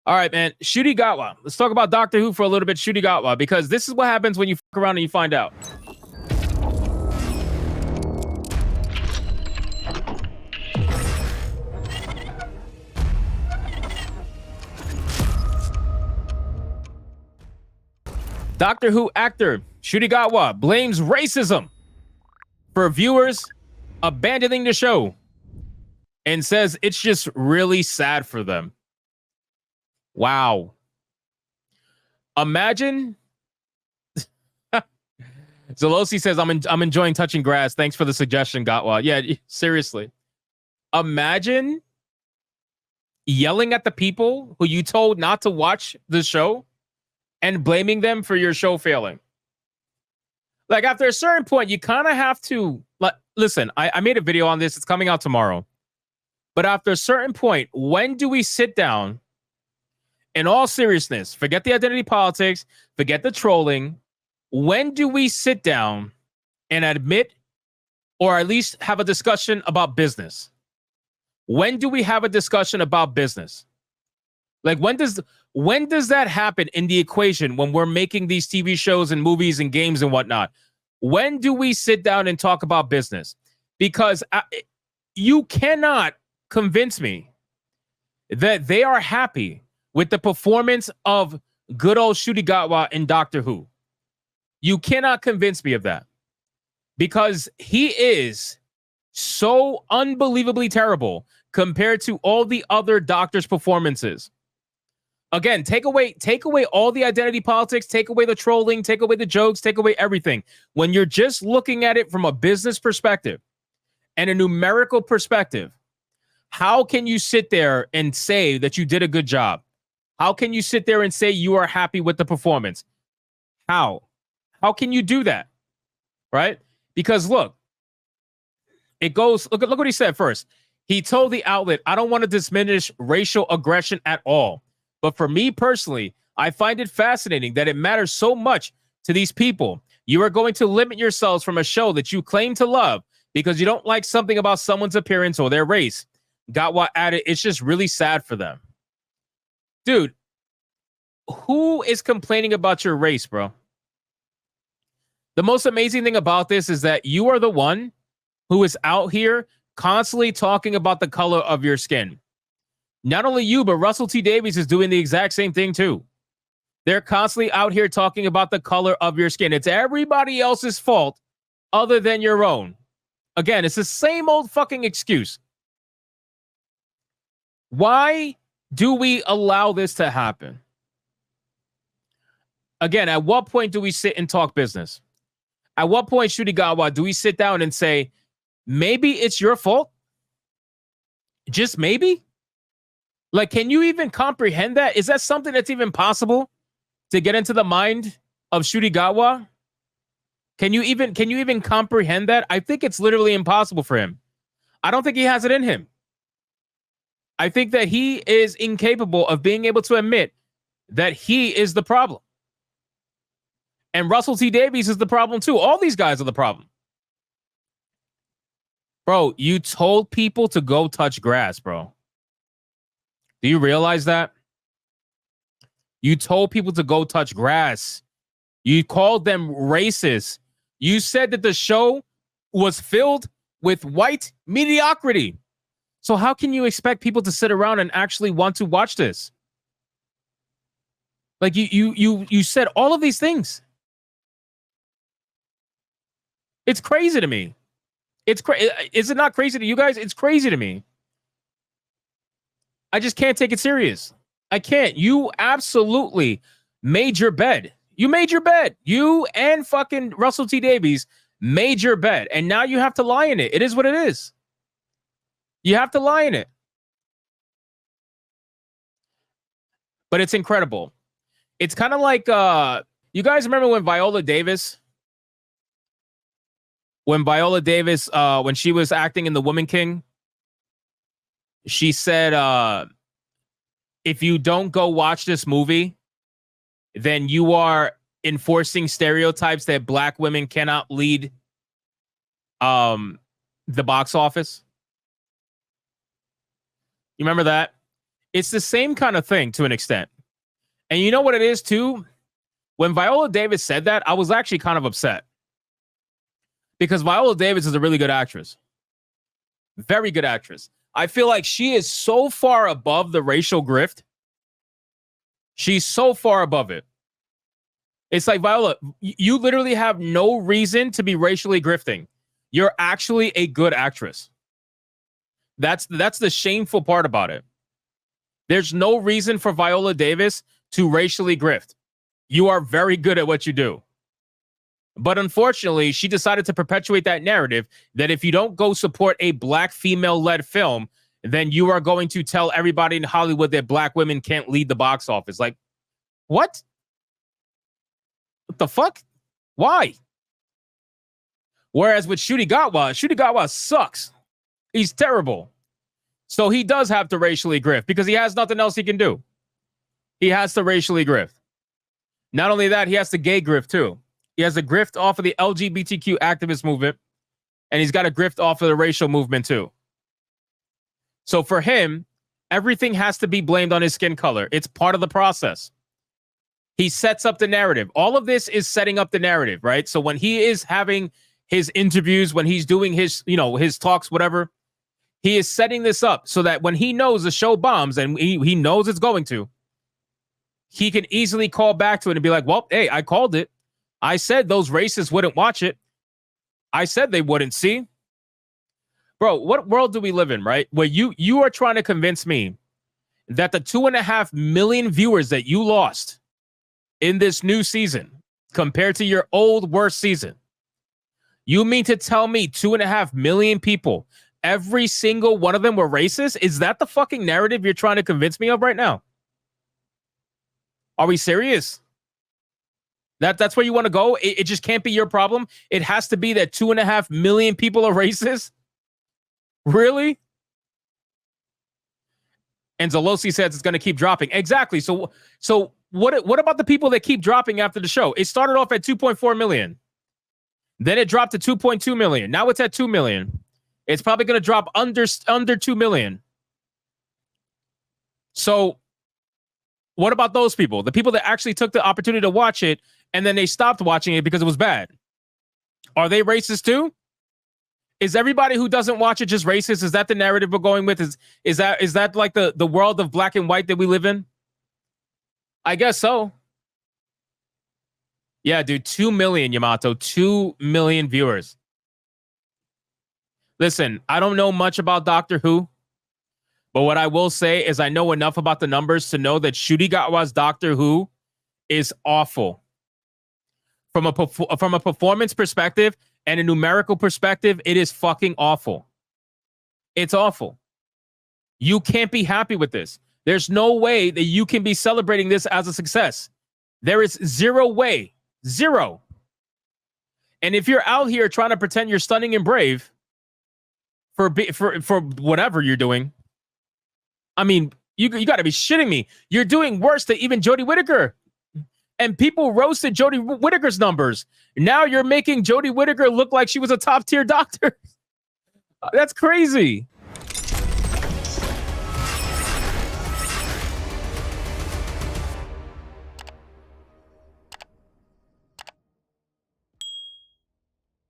All right, man. Ncuti Gatwa. Let's talk about Doctor Who for a little bit. Ncuti Gatwa, because this is what happens when you fuck around and you find out. Doctor Who actor Ncuti Gatwa blames racism for viewers abandoning the show and says it's just really sad for them. Wow. Imagine. Zalosi says, I'm enjoying touching grass. Thanks for the suggestion, Gatwa. Yeah, seriously. Imagine yelling at the people who you told not to watch the show and blaming them for your show failing. Like, after a certain point, you kind of have to, like, listen, I made a video on this. It's coming out tomorrow. But after a certain point, when do we sit down, in all seriousness, forget the identity politics, forget the trolling, when do we sit down and admit, or at least have a discussion about business? When do we have a discussion about business? Like, when does that happen in the equation when we're making these TV shows and movies and games and whatnot? When do we sit down and talk about business? Because you cannot convince me that they are happy with the performance of good old Ncuti Gatwa in Doctor Who. You cannot convince me of that, because he is so unbelievably terrible compared to all the other doctors' performances. Again, take away all the identity politics, take away the trolling, take away the jokes, take away everything. When you're just looking at it from a business perspective and a numerical perspective, how can you sit there and say that you did a good job? How can you sit there and say you are happy with the performance? How can you do that? Right? Because look, it goes, look what he said first. He told the outlet, I don't want to diminish racial aggression at all. But for me personally, I find it fascinating that it matters so much to these people. You are going to limit yourselves from a show that you claim to love because you don't like something about someone's appearance or their race. Gatwa added, it's just really sad for them. Dude, who is complaining about your race, bro? The most amazing thing about this is that you are the one who is out here constantly talking about the color of your skin. Not only you, but Russell T. Davies is doing the exact same thing too. They're constantly out here talking about the color of your skin. It's everybody else's fault other than your own. Again, it's the same old fucking excuse. Why do we allow this to happen? Again, at what point do we sit and talk business? At what point, Ncuti Gatwa, do we sit down and say, maybe it's your fault? Just maybe? Like, can you even comprehend that? Is that something that's even possible to get into the mind of Ncuti Gatwa? Can you even comprehend that? I think it's literally impossible for him. I don't think he has it in him. I think that he is incapable of being able to admit that he is the problem. And Russell T. Davies is the problem too. All these guys are the problem. Bro, you told people to go touch grass, bro. Do you realize that? You told people to go touch grass. You called them racist. You said that the show was filled with white mediocrity. So how can you expect people to sit around and actually want to watch this? Like, you said all of these things. It's crazy to me. It's crazy. Is it not crazy to you guys? It's crazy to me. I just can't take it serious. I can't. You absolutely made your bed. You made your bed. You and fucking Russell T. Davies made your bed. And now you have to lie in it. It is what it is. You have to lie in it. But it's incredible. It's kind of like, you guys remember when Viola Davis, when she was acting in The Woman King, she said, if you don't go watch this movie, then you are enforcing stereotypes that black women cannot lead the box office. You remember that? It's the same kind of thing to an extent. And you know what it is too? When Viola Davis said that, I was actually kind of upset. Because Viola Davis is a really good actress. Very good actress. I feel like she is so far above the racial grift. She's so far above it. It's like, Viola, you literally have no reason to be racially grifting. You're actually a good actress. That's the shameful part about it. There's no reason for Viola Davis to racially grift. You are very good at what you do. But unfortunately, she decided to perpetuate that narrative that if you don't go support a black female-led film, then you are going to tell everybody in Hollywood that black women can't lead the box office. Like, what? What the fuck? Why? Whereas with Ncuti Gatwa sucks. He's terrible. So he does have to racially grift because he has nothing else he can do. He has to racially grift. Not only that, he has to gay grift too. He has a grift off of the LGBTQ activist movement, and he's got a grift off of the racial movement too. So for him, everything has to be blamed on his skin color. It's part of the process. He sets up the narrative. All of this is setting up the narrative, right? So when he is having his interviews, when he's doing his, his talks, whatever, he is setting this up so that when he knows the show bombs, and he knows it's going to, he can easily call back to it and be like, well, hey, I called it. I said those racists wouldn't watch it. I said they wouldn't see. Bro, what world do we live in, right? Where you are trying to convince me that the 2.5 million viewers that you lost in this new season compared to your old worst season, you mean to tell me 2.5 million people, every single one of them were racist? Is that the fucking narrative you're trying to convince me of right now? Are we serious? That's where you want to go? It just can't be your problem. It has to be that 2.5 million people are racist? Really? And Zalosi says it's going to keep dropping. Exactly. So what about the people that keep dropping after the show? It started off at 2.4 million. Then it dropped to 2.2 million. Now it's at 2 million. It's probably going to drop under 2 million. So what about those people? The people that actually took the opportunity to watch it and then they stopped watching it because it was bad. Are they racist too? Is everybody who doesn't watch it just racist? Is that the narrative we're going with? Is that like the world of black and white that we live in? I guess so. Yeah, dude, 2 million, Yamato. 2 million viewers. Listen, I don't know much about Doctor Who, but what I will say is I know enough about the numbers to know that Ncuti Gatwa's Doctor Who is awful. From a performance perspective and a numerical perspective, it is fucking awful. It's awful. You can't be happy with this. There's no way that you can be celebrating this as a success. There is zero way. Zero. And if you're out here trying to pretend you're stunning and brave for whatever you're doing, I mean, you got to be shitting me. You're doing worse than even Jodie Whittaker. And people roasted Jodie Whittaker's numbers. Now you're making Jodie Whittaker look like she was a top tier doctor. That's crazy.